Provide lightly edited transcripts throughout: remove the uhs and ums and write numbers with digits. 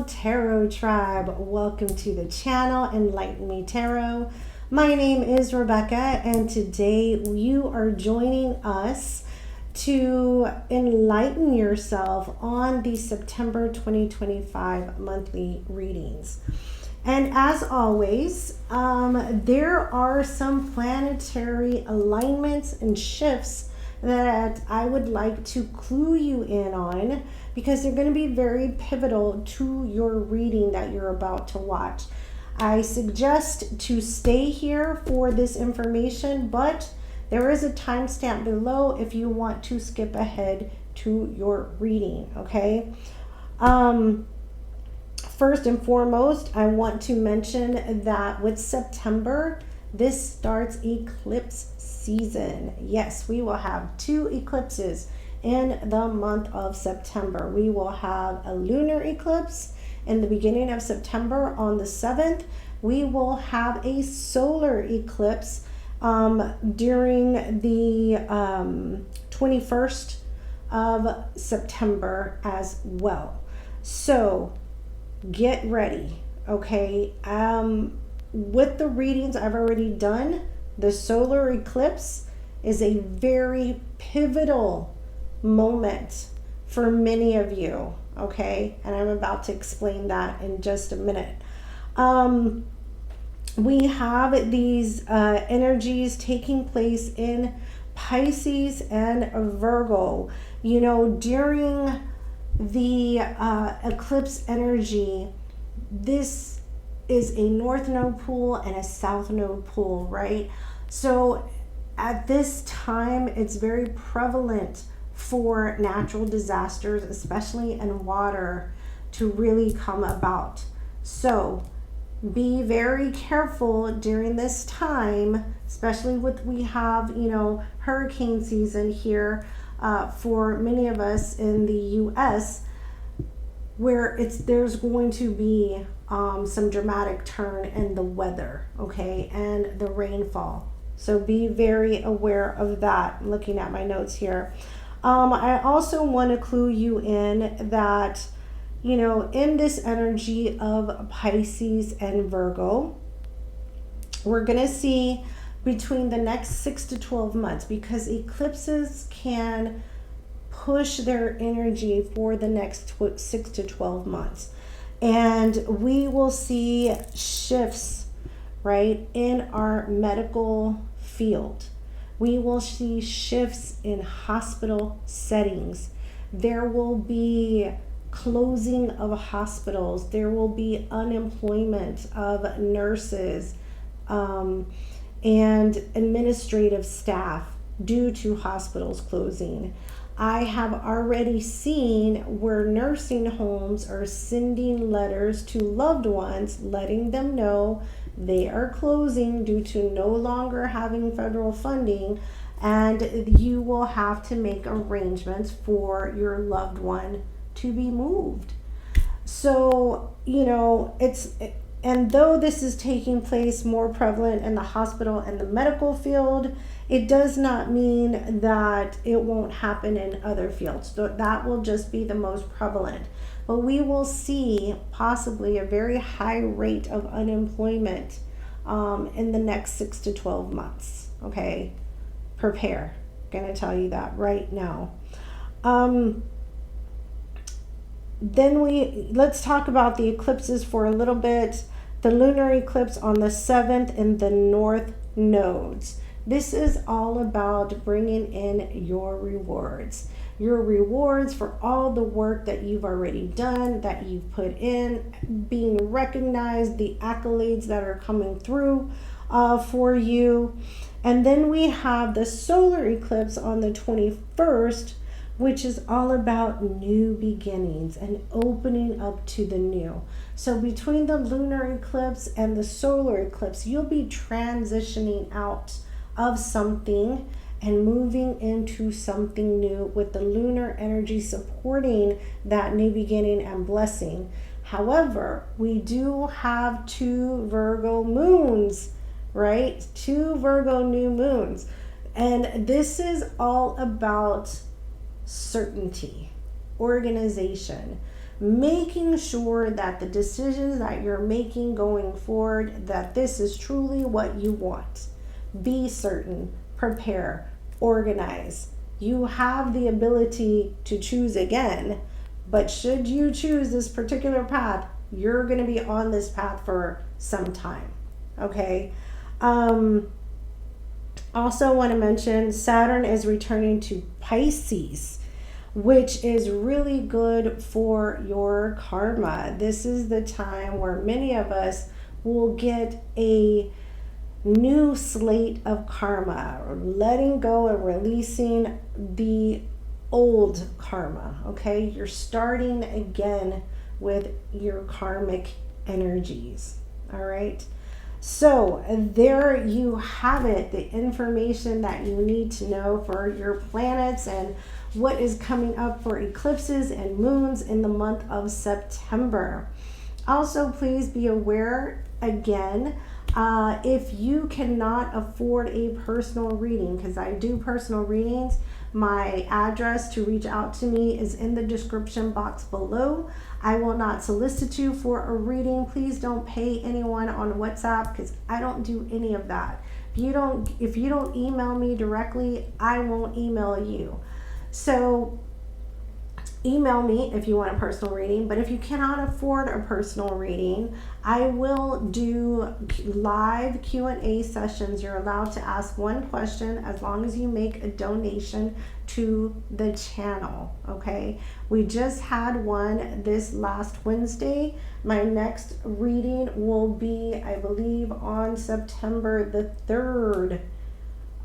Untitled Tarot Tribe. Welcome to the channel, Enlighten Me Tarot. My name is Rebecca, and today you are joining us to enlighten yourself on the September 2025 monthly readings. And as always, there are some planetary alignments and shifts that I would like to clue you in on, because they're going to be very pivotal to your reading that you're about to watch. I suggest to stay here for this information, but there is a timestamp below if you want to skip ahead to your reading, okay? First and foremost, I want to mention that with September, this starts eclipse season. Yes, we will have 2 eclipses in the month of September. We will have a lunar eclipse in the beginning of September on the 7th. We will have a solar eclipse during the 21st of September as well. So get ready, okay? With the readings I've already done, the solar eclipse is a very pivotal moment for many of you, okay? And I'm about to explain that in just a minute. We have these energies taking place in Pisces and Virgo. You know, during the eclipse energy, this is a north node pool and a south node pool, right? So at this time, it's very prevalent for natural disasters, especially in water, to really come about. So be very careful during this time, especially we have, you know, hurricane season here for many of us in the US, where there's going to be some dramatic turn in the weather, okay, and the rainfall. So be very aware of that. I'm looking at my notes here. I also want to clue you in that, you know, in this energy of Pisces and Virgo, we're going to see between the next 6 to 12 months, because eclipses can push their energy for the next 6 to 12 months. And we will see shifts, right, in our medical field. We will see shifts in hospital settings. There will be closing of hospitals. There will be unemployment of nurses and administrative staff due to hospitals closing. I have already seen where nursing homes are sending letters to loved ones letting them know they are closing due to no longer having federal funding, and you will have to make arrangements for your loved one to be moved. So, you know, and though this is taking place more prevalent in the hospital and the medical field, it does not mean that it won't happen in other fields. So that will just be the most prevalent. But we will see possibly a very high rate of unemployment in the next 6 to 12 months. Okay, prepare. I'm going to tell you that right now. Then let's talk about the eclipses for a little bit. The lunar eclipse on the 7th in the north nodes. This is all about bringing in your rewards. Your rewards for all the work that you've already done, that you've put in, being recognized, the accolades that are coming through for you. And then we have the solar eclipse on the 21st, which is all about new beginnings and opening up to the new. So between the lunar eclipse and the solar eclipse, you'll be transitioning out of something and moving into something new, with the lunar energy supporting that new beginning and blessing. However, we do have 2 Virgo moons, right? 2 Virgo new moons. And this is all about certainty, organization. making sure that the decisions that you're making going forward, that this is truly what you want. Be certain, prepare, organize. You have the ability to choose again, but should you choose this particular path, you're going to be on this path for some time. Okay. Also want to mention Saturn is returning to Pisces, which is really good for your karma. This is the time where many of us will get a new slate of karma, letting go and releasing the old karma. Okay, you're starting again with your karmic energies. All right, so there you have it, the information that you need to know for your planets and what is coming up for eclipses and moons in the month of September. Also, please be aware again, if you cannot afford a personal reading, because I do personal readings, my address to reach out to me is in the description box below. I will not solicit you for a reading. Please don't pay anyone on WhatsApp because I don't do any of that. If you don't email me directly, I won't email you. So email me if you want a personal reading, but if you cannot afford a personal reading, I will do live Q&A sessions. You're allowed to ask one question as long as you make a donation to the channel, okay? We just had one this last Wednesday. My next reading will be, I believe, on September the 3rd.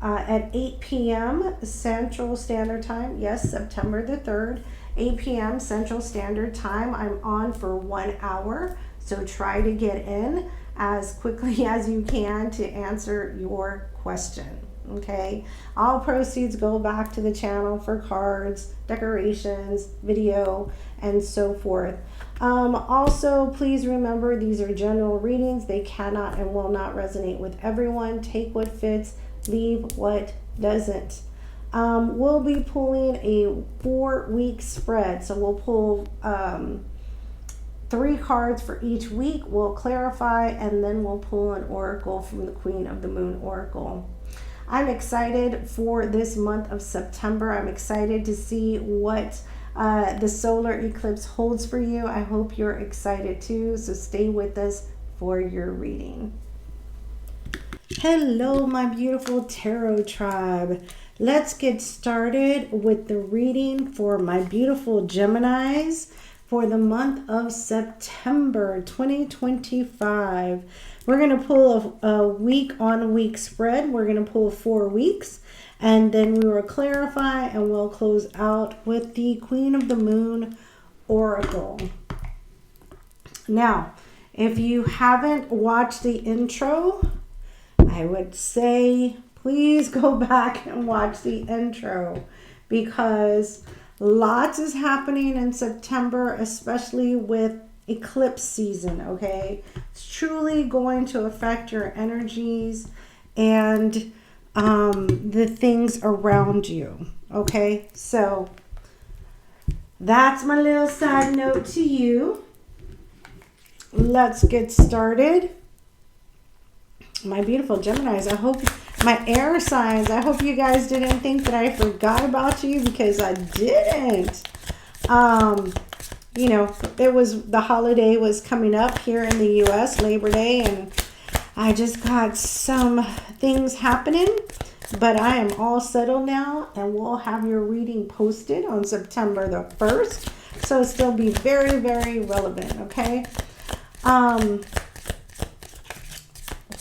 At 8 p.m. Central Standard Time. Yes, September the 3rd, 8 p.m. Central Standard Time. I'm on for 1 hour, so try to get in as quickly as you can to answer your question. Okay, all proceeds go back to the channel for cards, decorations, video, and so forth. Also, please remember these are general readings. They cannot and will not resonate with everyone. Take what fits, leave what doesn't. We'll be pulling a 4-week spread. So we'll pull 3 cards for each week. We'll clarify, and then we'll pull an oracle from the Queen of the Moon Oracle. I'm excited for this month of September. I'm excited to see what the solar eclipse holds for you. I hope you're excited too. So stay with us for your reading. Hello, my beautiful tarot tribe. Let's get started with the reading for my beautiful Geminis for the month of September 2025. We're going to pull a week-on-week spread. We're going to pull 4 weeks, and then we will clarify and we'll close out with the Queen of the Moon Oracle. Now, if you haven't watched the intro, I would say please go back and watch the intro because lots is happening in September, especially with eclipse season, okay? It's truly going to affect your energies and the things around you, okay? So that's my little side note to you. Let's get started. My beautiful Geminis, I hope, my air signs, I hope you guys didn't think that I forgot about you because I didn't. You know, the holiday was coming up here in the U.S., Labor Day, and I just got some things happening, but I am all settled now, and we'll have your reading posted on September the 1st, so still be very, very relevant, okay?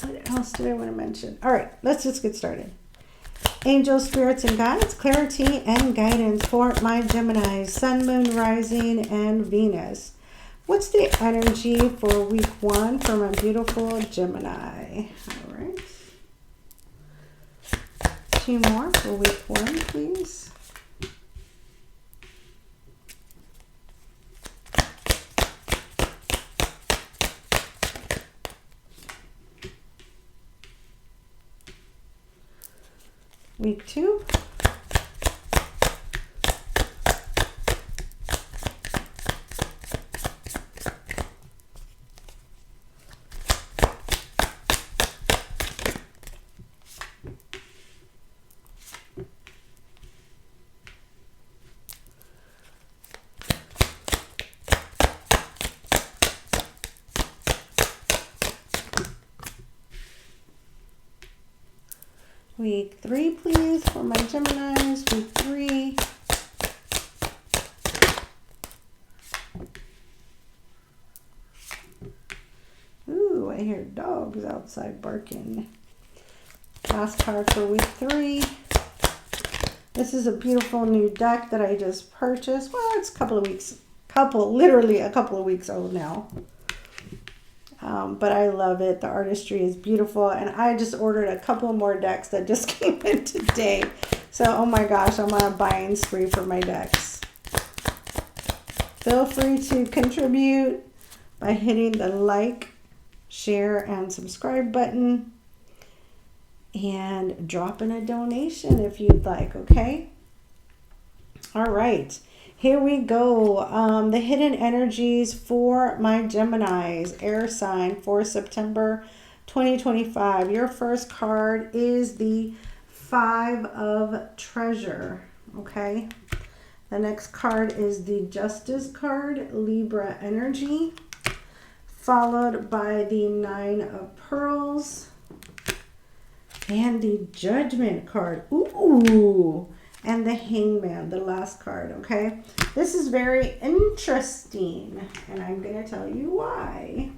What else did I want to mention? All right, let's just get started. Angels, spirits, and guides, clarity and guidance for my Geminis, Sun, Moon, Rising, and Venus. What's the energy for week 1 for my beautiful Gemini? All right. 2 more for week 1, please. Week 2. Week 3, please, for my Geminis. Week 3. Ooh, I hear dogs outside barking. Last card for week 3. This is a beautiful new deck that I just purchased. Well, it's literally a couple of weeks old now. But I love it. The artistry is beautiful. And I just ordered a couple more decks that just came in today. So, oh my gosh, I'm on a buying spree for my decks. Feel free to contribute by hitting the like, share, and subscribe button. And drop in a donation if you'd like, okay? All right, here we go. The hidden energies for my Geminis, air sign for September 2025. Your first card is the 5 of Treasure, okay? The next card is the Justice card, Libra energy, followed by the 9 of Pearls, and the Judgment card. Ooh, and the Hangman, the last card, okay? This is very interesting, and I'm going to tell you why.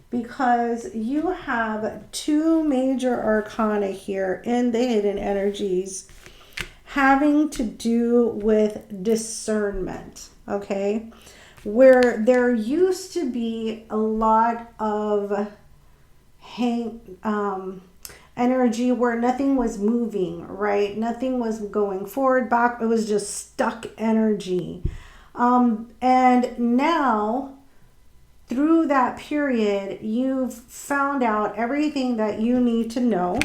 Because you have 2 major arcana here in the hidden energies having to do with discernment, okay? Where there used to be a lot of energy where nothing was moving, right? Nothing was going forward, back. It was just stuck energy. And now, through that period, you've found out everything that you need to know.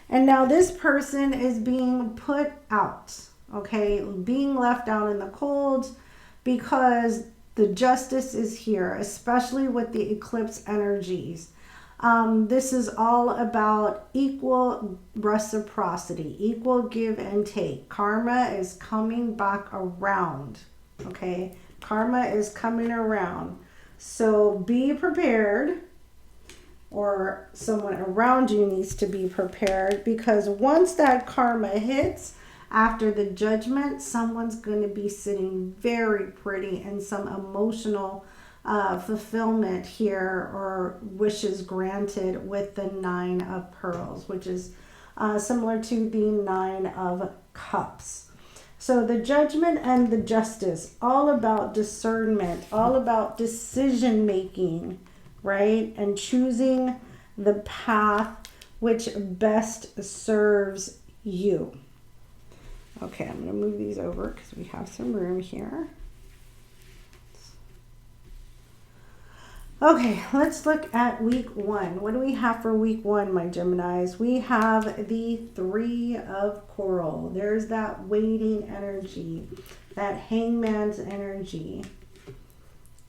And now this person is being put out, okay? Being left out in the cold because the justice is here, especially with the eclipse energies. This is all about equal reciprocity, equal give and take. Karma is coming back around, okay? Karma is coming around. So be prepared, or someone around you needs to be prepared, because once that karma hits after the judgment, someone's going to be sitting very pretty in some emotional fulfillment here, or wishes granted, with the 9 of Pearls, which is similar to the 9 of Cups. So the Judgment and the Justice, all about discernment, all about decision making, right? And choosing the path which best serves you. Okay, I'm going to move these over because we have some room here. Okay, let's look at week 1. What do we have for week 1, my Geminis? We have the 3 of Coral. There's that waiting energy, that hangman's energy.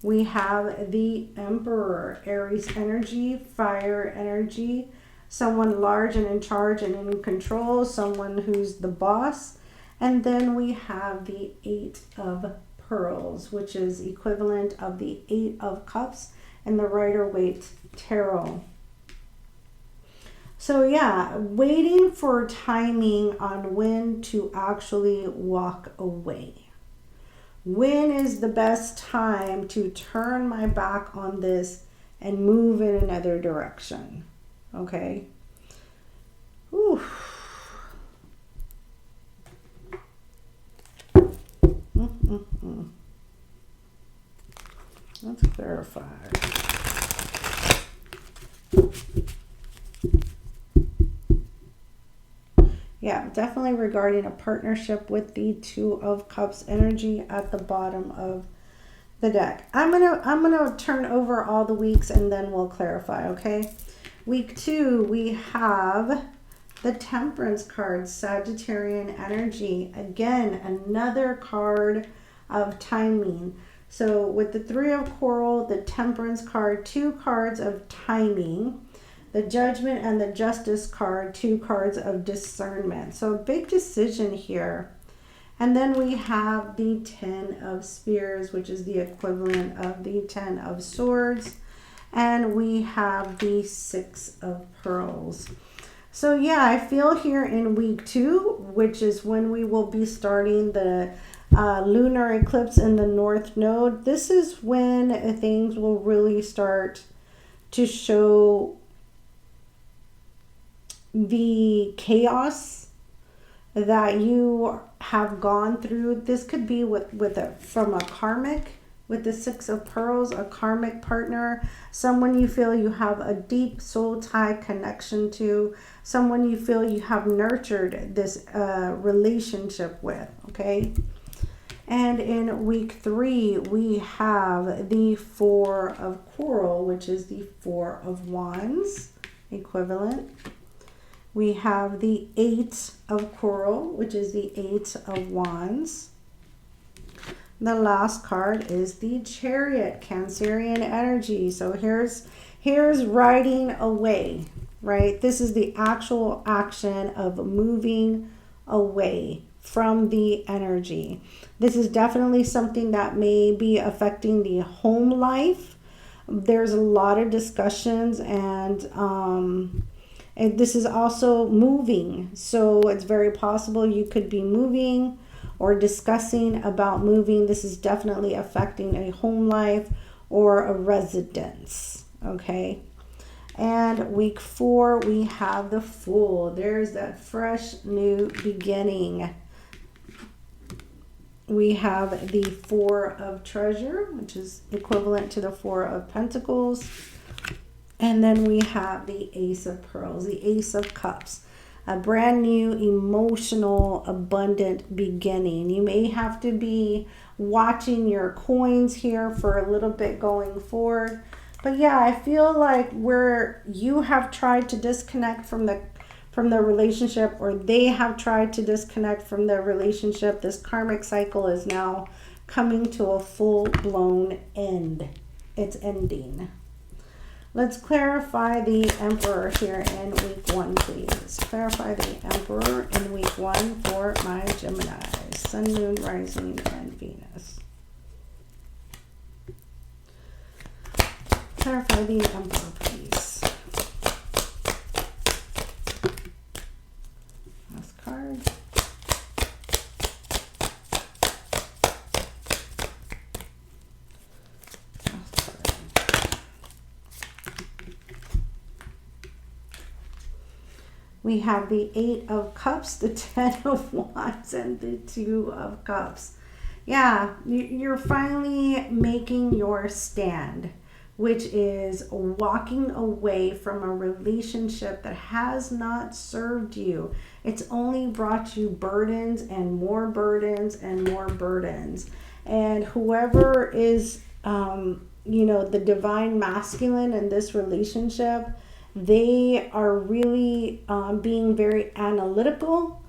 We have the Emperor, Aries energy, fire energy, someone large and in charge and in control, someone who's the boss. And then we have the 8 of Pearls, which is equivalent of the 8 of Cups and the Rider-Waite Tarot. So yeah, waiting for timing on when to actually walk away. When is the best time to turn my back on this and move in another direction? Okay. Whew. Let's clarify. Yeah, definitely regarding a partnership with the 2 of Cups energy at the bottom of the deck. I'm gonna turn over all the weeks and then we'll clarify, okay? Week 2, we have the Temperance card, Sagittarian energy. Again, another card of timing. So with the 3 of Coral, the Temperance card, 2 cards of timing. The Judgment and the Justice card, 2 cards of discernment. So a big decision here. And then we have the 10 of Spears, which is the equivalent of the 10 of Swords. And we have the 6 of Pearls. So yeah, I feel here in week 2, which is when we will be starting the lunar eclipse in the North Node, this is when things will really start to show the chaos that you have gone through. This could be from a karmic, with the 6 of Pearls, a karmic partner, someone you feel you have a deep soul tie connection to, someone you feel you have nurtured this relationship with, okay? And in week 3, we have the 4 of Coral, which is the 4 of Wands equivalent. We have the 8 of Coral, which is the 8 of Wands. The last card is the Chariot, Cancerian energy. So here's riding away, right? This is the actual action of moving away from the energy. This is definitely something that may be affecting the home life. There's a lot of discussions, and this is also moving. So it's very possible you could be moving or discussing about moving. This is definitely affecting a home life or a residence, okay? And week 4, we have the Fool. There's that fresh new beginning. We have the 4 of Treasure, which is equivalent to the 4 of Pentacles. And then we have the Ace of Pearls, the Ace of Cups. A brand new, emotional, abundant beginning. You may have to be watching your coins here for a little bit going forward. But yeah, I feel like where you have tried to disconnect from the relationship, or they have tried to disconnect from their relationship, this karmic cycle is now coming to a full-blown end. It's ending. Let's clarify the Emperor here in week 1, please. Clarify the Emperor in week 1 for my Gemini, Sun, Moon, Rising, and Venus. Clarify the Emperor, please. Last card. We have the 8 of Cups, the 10 of Wands, and the 2 of Cups. Yeah, you're finally making your stand, which is walking away from a relationship that has not served you. It's only brought you burdens and more burdens and more burdens. And whoever is, the divine masculine in this relationship, they are really being very analytical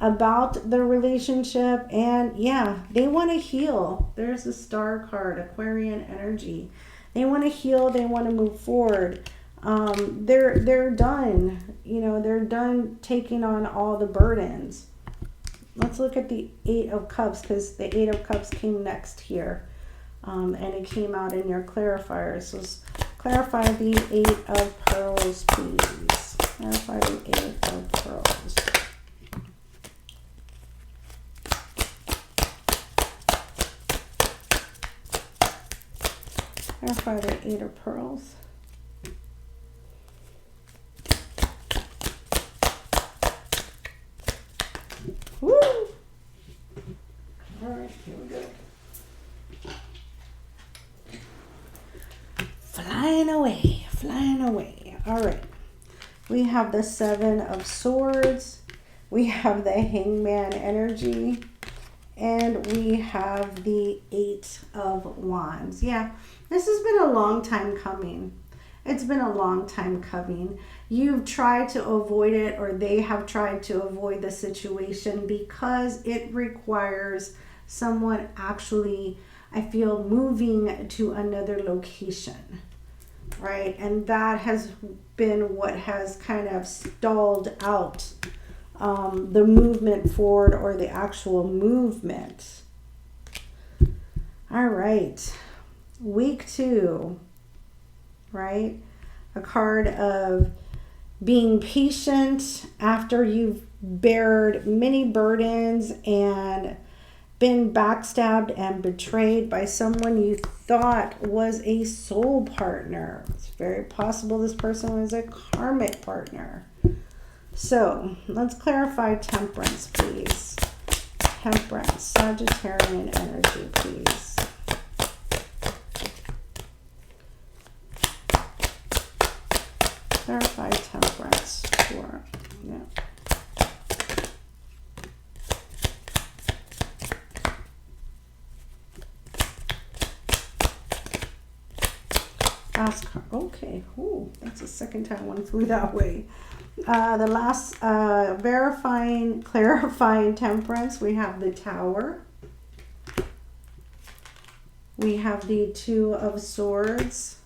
about the relationship, and yeah, they want to heal. There's the Star card, Aquarian energy. They want to heal, they want to move forward. They're done, they're done taking on all the burdens. Let's look at the 8 of Cups, because the 8 of Cups came next here, and it came out in your clarifier. So clarify the 8 of Pearls, please. Clarify the 8 of Pearls. Clarify the 8 of Pearls. Woo! All right, here we go. Flying away, flying away. All right. We have the 7 of Swords. We have the Hangman energy. And we have the 8 of Wands. Yeah, this has been a long time coming. It's been a long time coming. You've tried to avoid it, or they have tried to avoid the situation, because it requires someone actually, I feel, moving to another location, right? And that has been what has kind of stalled out the movement forward, or the actual movement. All right, week 2, right? A card of being patient after you've bared many burdens and been backstabbed and betrayed by someone you thought was a soul partner. It's very possible this person was a karmic partner. So let's clarify temperance, please. Temperance, Sagittarian energy, please. Clarify temperance for, yeah. Last card. Okay. Ooh, that's the second time one flew that way. The last verifying, clarifying temperance, we have the Tower. We have the Two of Swords.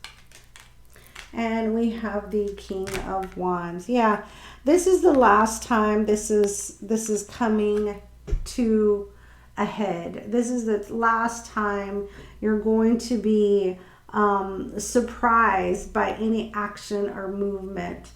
And we have the King of Wands. Yeah, this is the last time this is coming to a head. This is the last time you're going to be surprised by any action or movement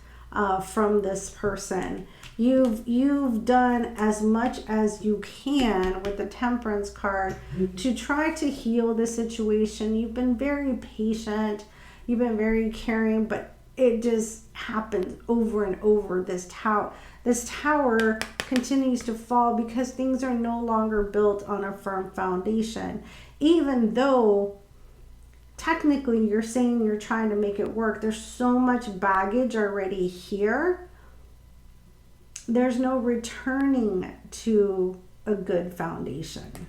from this person. You've done as much as you can with the Temperance card to try to heal the situation. You've been very patient. You've been very caring, but it just happens over and over. This tower continues to fall because things are no longer built on a firm foundation. Even though technically you're saying you're trying to make it work, there's so much baggage already here. There's no returning to a good foundation,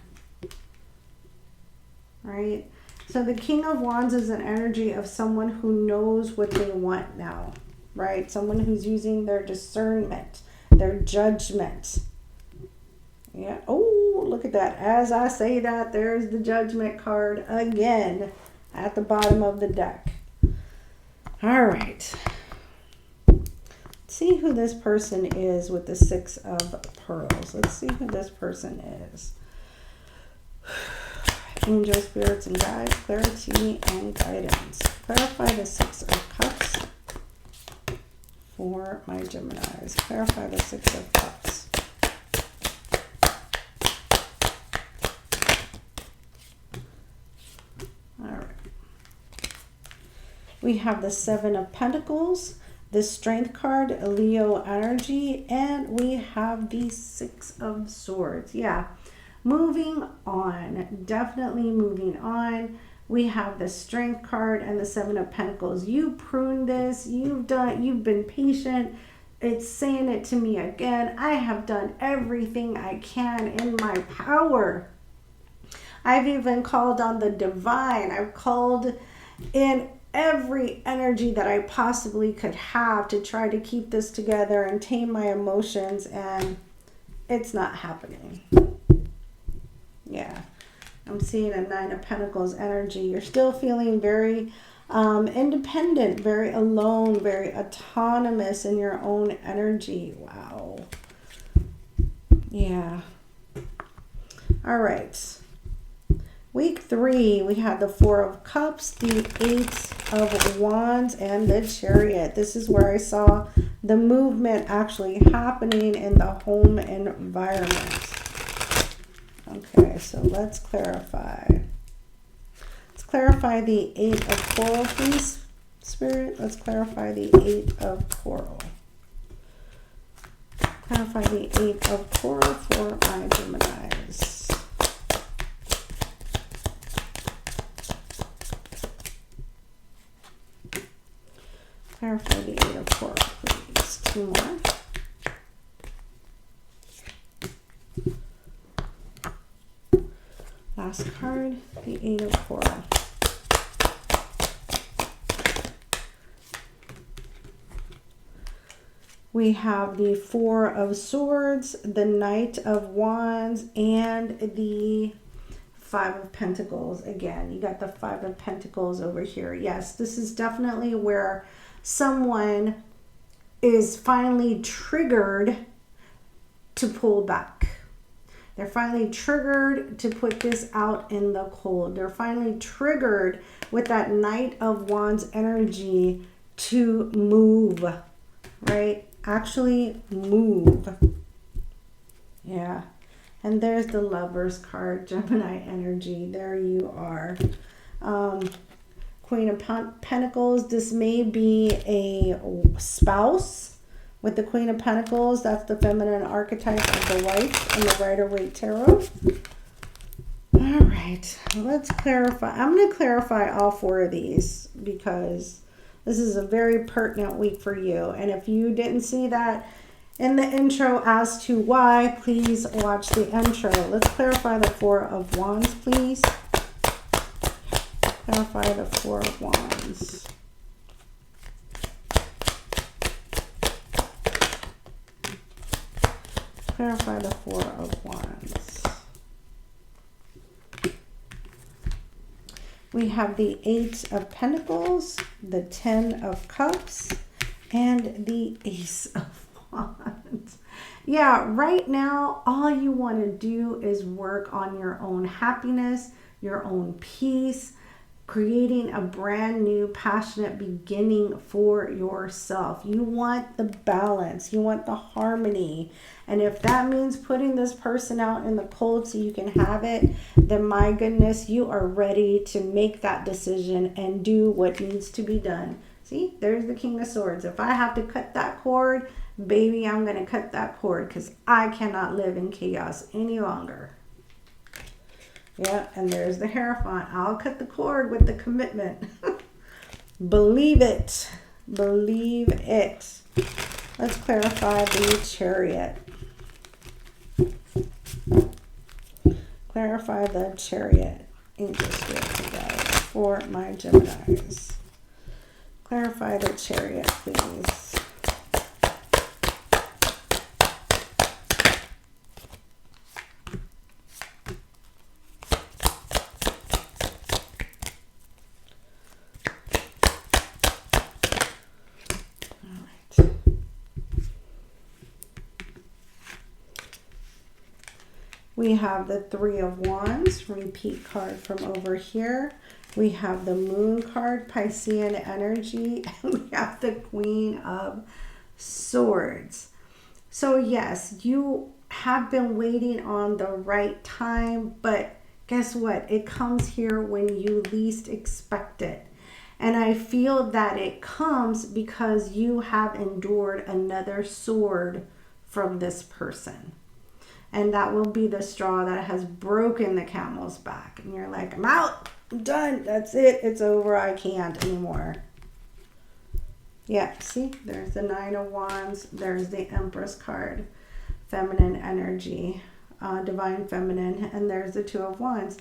right? So the King of Wands is an energy of someone who knows what they want now, right? Someone who's using their discernment, their judgment. Yeah. Oh, look at that. As I say that, there's the Judgment card again at the bottom of the deck. All right. Let's see who this person is with the Six of Pearls. Let's see who this person is. Angel, spirits, and guides, clarity and guidance. Clarify the Six of Cups for my Geminis. Clarify the Six of Cups. All right. We have the Seven of Pentacles, the Strength card, Leo energy, and we have the Six of Swords. Yeah. Moving on, definitely moving on. We have the Strength card and the Seven of Pentacles. You pruned this, you've been patient. It's saying it to me again. I have done everything I can in my power. I've even called on the divine. I've called in every energy that I possibly could have to try to keep this together and tame my emotions, and it's not happening. Yeah, I'm seeing a Nine of Pentacles energy. You're still feeling very independent, very alone, very autonomous in your own energy. Wow. Yeah. All right. Week 3, we had the Four of Cups, the Eight of Wands, and the Chariot. This is where I saw the movement actually happening in the home environment. Okay, so let's clarify. Let's clarify the Eight of Coral, please, Spirit. Let's clarify the Eight of Coral. Clarify the Eight of Coral for my Geminis. Clarify the Eight of Coral, please. 2 more. Last card, the Eight of Coral. We have the Four of Swords, the Knight of Wands, and the Five of Pentacles. Again, you got the Five of Pentacles over here. Yes, this is definitely where someone is finally triggered to pull back. They're finally triggered to put this out in the cold. They're finally triggered with that Knight of Wands energy to move, right? Actually move. Yeah. And there's the Lovers card, Gemini energy. There you are. Queen of Pentacles. This may be a spouse with the Queen of Pentacles. That's the feminine archetype of the wife in the Rider-Waite Tarot. All right, let's clarify. I'm going to clarify all four of these because this is a very pertinent week for you. And if you didn't see that in the intro as to why, please watch the intro. Let's clarify the Four of Wands, please. Clarify the Four of Wands. Clarify the Four of Wands. We have the Eight of Pentacles, the Ten of Cups, and the Ace of Wands. Yeah, right now, all you want to do is work on your own happiness, your own peace, creating a brand new passionate beginning for yourself. You want the balance, you want the harmony. And if that means putting this person out in the cold so you can have it, then my goodness, you are ready to make that decision and do what needs to be done. See, there's the King of Swords. If I have to cut that cord, baby, I'm going to cut that cord because I cannot live in chaos any longer. Yeah, and there's the Hierophant. I'll cut the cord with the commitment. Believe it. Believe it. Let's clarify the Chariot. Clarify the Chariot. Angel Spirit today for my Geminis. Clarify the Chariot, please. We have the Three of Wands, repeat card from over here. We have the Moon card, Piscean energy, and we have the Queen of Swords. So yes, you have been waiting on the right time, but guess what? It comes here when you least expect it. And I feel that it comes because you have endured another sword from this person. And that will be the straw that has broken the camel's back. And you're like, I'm out. I'm done. That's it. It's over. I can't anymore. Yeah, see? There's the Nine of Wands. There's the Empress card. Feminine energy. Divine feminine. And there's the Two of Wands.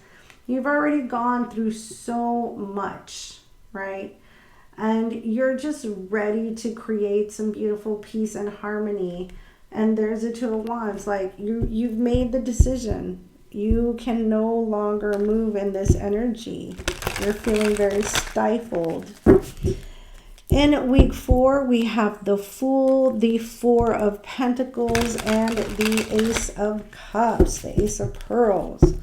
You've already gone through so much, right? And you're just ready to create some beautiful peace and harmony. And there's the Two of Wands. Like you've made the decision. You can no longer move in this energy. You're feeling very stifled. In week 4, we have the Fool, the Four of Pentacles, and the Ace of Cups, the Ace of Pearls.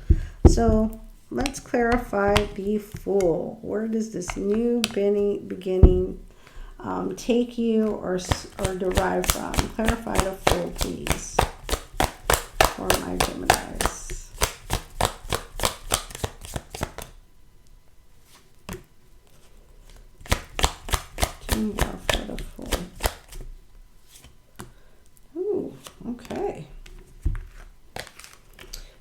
So let's clarify the Fool. Where does this new beginning take you or derive from? Clarify the Fool, please, for my Geminis. Two more for the Fool. Ooh, okay.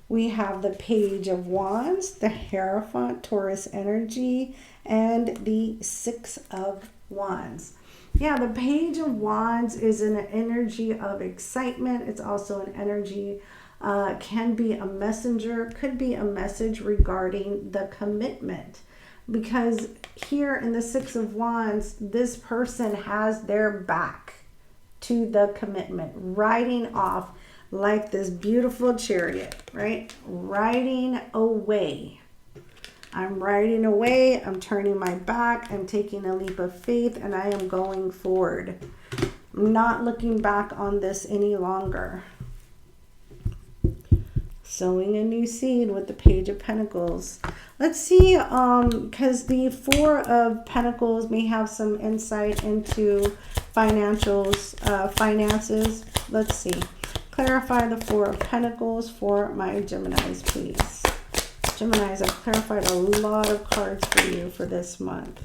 We have the Page of Wands, the Hierophant, Taurus energy, and the Six of Wands. Yeah, the Page of Wands is an energy of excitement. It's also an energy, can be a messenger, could be a message regarding the commitment. Because here in the Six of Wands, this person has their back to the commitment, riding off like this beautiful chariot, right? Riding away. I'm riding away. I'm turning my back. I'm taking a leap of faith, and I am going forward. I'm not looking back on this any longer. Sowing a new seed with the Page of Pentacles. Let's see, because the Four of Pentacles may have some insight into finances. Let's see. Clarify the Four of Pentacles for my Geminis, please. Geminis, I've clarified a lot of cards for you for this month.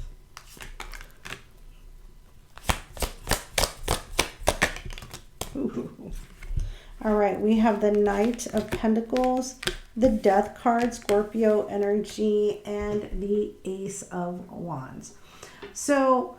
Ooh. All right, we have the Knight of Pentacles, the Death card, Scorpio energy, and the Ace of Wands. So,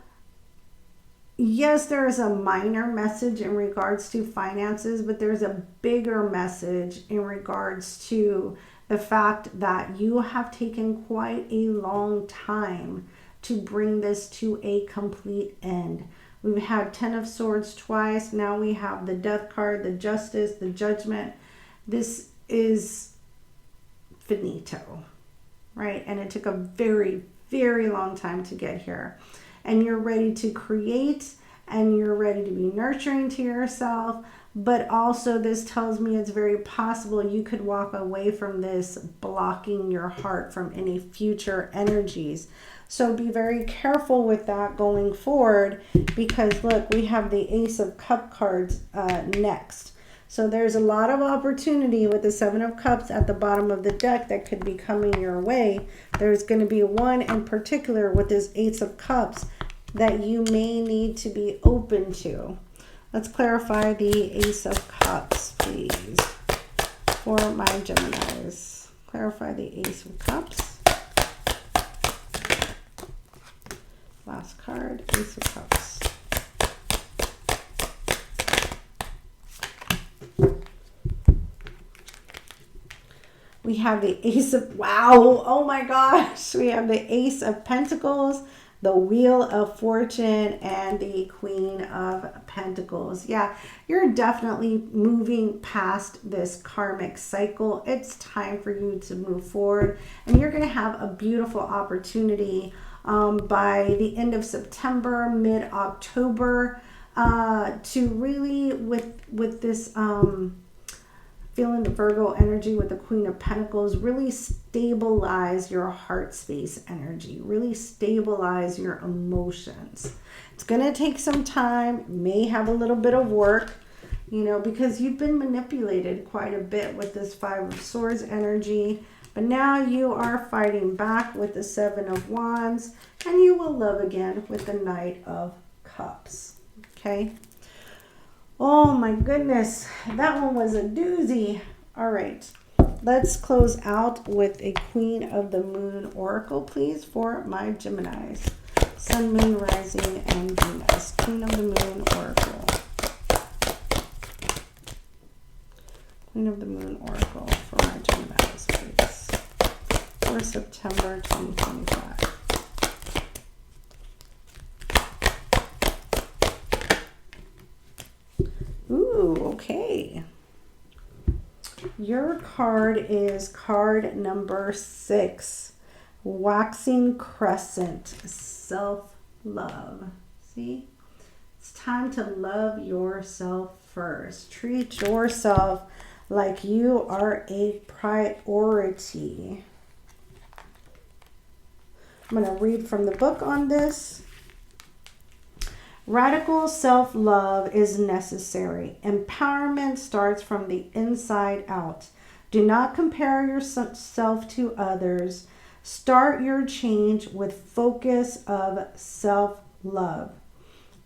yes, there is a minor message in regards to finances, but there's a bigger message in regards to the fact that you have taken quite a long time to bring this to a complete end. We've had 10 of Swords twice. Now we have the Death card, the Justice, the Judgment. This is finito, right? And it took a very, very long time to get here. And you're ready to create, and you're ready to be nurturing to yourself. But also this tells me it's very possible you could walk away from this blocking your heart from any future energies. So be very careful with that going forward, because look, we have the Ace of Cup cards next. So there's a lot of opportunity with the Seven of Cups at the bottom of the deck that could be coming your way. There's going to be one in particular with this Ace of Cups that you may need to be open to. Let's clarify the Ace of Cups, please, for my Geminis. Clarify the Ace of Cups. Last card, Ace of Cups. We have the Ace of, wow, oh my gosh. We have the Ace of Pentacles, the Wheel of Fortune, and the Queen of Pentacles. Yeah, you're definitely moving past this karmic cycle. It's time for you to move forward, and you're going to have a beautiful opportunity by the end of September, mid-October, to really, with this feeling the Virgo energy with the Queen of Pentacles, really stabilize your heart space energy, really stabilize your emotions. It's going to take some time, may have a little bit of work, you know, because you've been manipulated quite a bit with this Five of Swords energy. But now you are fighting back with the Seven of Wands, and you will love again with the Knight of Cups. Okay. Oh my goodness, that one was a doozy. All right, let's close out with a Queen of the Moon Oracle, please, for my Geminis. Sun, Moon, Rising, and Venus. Queen of the Moon Oracle. Queen of the Moon Oracle for my Geminis, please, for September 2025. Ooh, okay. Your card is card number 6, Waxing Crescent, self-love. See? It's time to love yourself first. Treat yourself like you are a priority. I'm going to read from the book on this. Radical self-love is necessary. Empowerment starts from the inside out. Do not compare yourself to others. Start your change with focus of self-love.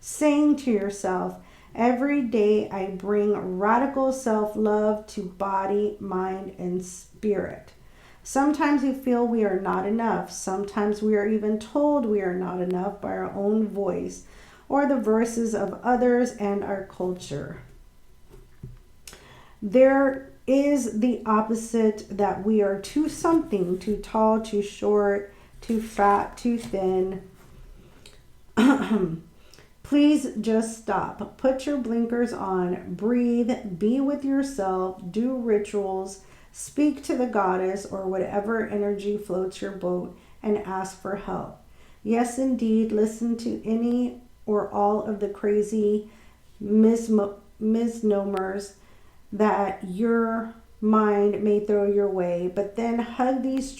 Saying to yourself, every day I bring radical self-love to body, mind, and spirit. Sometimes we feel we are not enough. Sometimes we are even told we are not enough by our own voice or the voices of others and our culture. There is the opposite, that we are too something, too tall, too short, too fat, too thin. Please just stop. Put your blinkers on, breathe, be with yourself, do rituals, speak to the goddess or whatever energy floats your boat, and ask for help. Yes, indeed, listen to any or all of the crazy misnomers that your mind may throw your way, but then hug these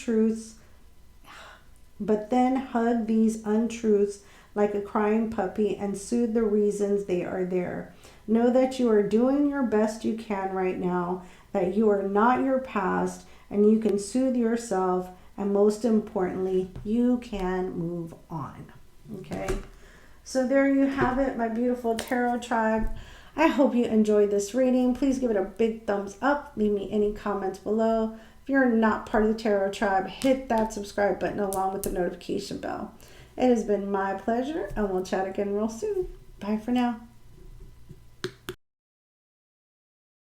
untruths like a crying puppy and soothe the reasons they are there. Know that you are doing your best you can right now, that you are not your past, and you can soothe yourself, and most importantly, you can move on. Okay, so there you have it, my beautiful tarot tribe. I hope you enjoyed this reading. Please give it a big thumbs up. Leave me any comments below. If you're not part of the tarot tribe, hit that subscribe button along with the notification bell. It has been my pleasure, and we'll chat again real soon. Bye for now.